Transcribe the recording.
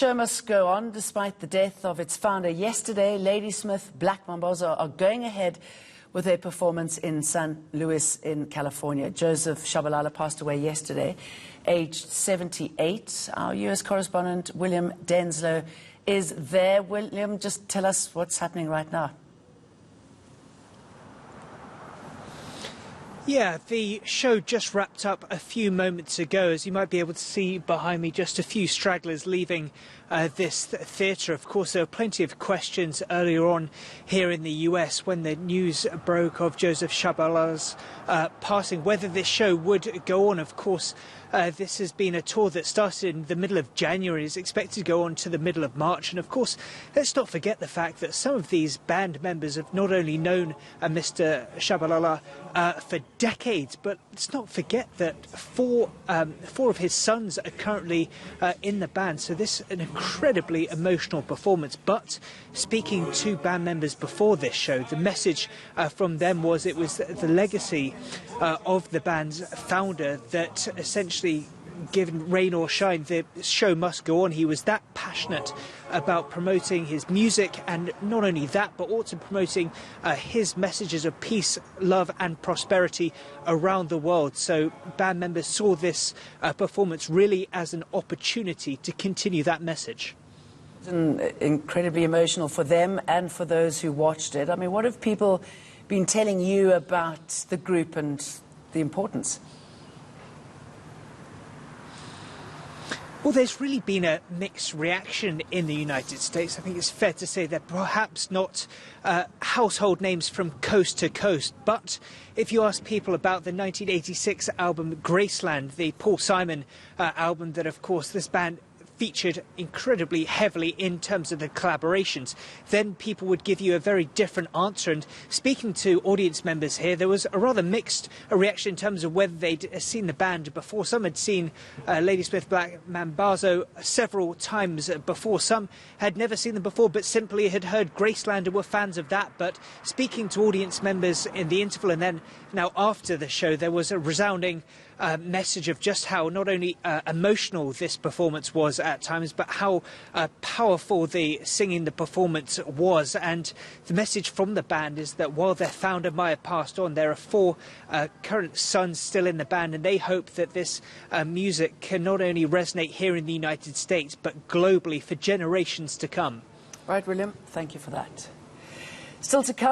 Show must go on despite the death of its founder yesterday. Lady Smith Black Mambazo are going ahead with their performance in San Luis in California. Joseph Shabalala passed away yesterday, aged 78. Our U.S. correspondent William Denselow is there. William, just tell us what's happening right now. Yeah, the show just wrapped up a few moments ago. As you might be able to see behind me, just a few stragglers leaving this theatre. Of course, there were plenty of questions earlier on here in the US when the news broke of Joseph Shabalala's passing, whether this show would go on. Of course, this has been a tour that started in the middle of January, is expected to go on to the middle of March. And of course, let's not forget the fact that some of these band members have not only known Mr. Shabalala for decades, but let's not forget that four of his sons are currently in the band. So this is an incredibly emotional performance. But speaking to band members before this show, the message from them was it was the legacy of the band's founder that essentially, given rain or shine, the show must go on. He was that passionate about promoting his music, and not only that, but also promoting his messages of peace, love and prosperity around the world. So band members saw this performance really as an opportunity to continue that message. Incredibly emotional for them and for those who watched it. I mean, what have people been telling you about the group and the importance? Well, there's really been a mixed reaction in the United States. I think it's fair to say they're perhaps not household names from coast to coast. But if you ask people about the 1986 album Graceland, the Paul Simon album that, of course, this band featured incredibly heavily in terms of the collaborations, then people would give you a very different answer. And speaking to audience members here, there was a rather mixed reaction in terms of whether they'd seen the band before. Some had seen Lady Smith Black Mambazo several times before. Some had never seen them before, but simply had heard Graceland and were fans of that. But speaking to audience members in the interval and then now after the show, there was a resounding message of just how not only emotional this performance was at times, but how powerful the singing, the performance was. And the message from the band is that while their founder might have passed on, there are four current sons still in the band, and they hope that this music can not only resonate here in the United States, but globally for generations to come. Right, William, thank you for that. Still to come.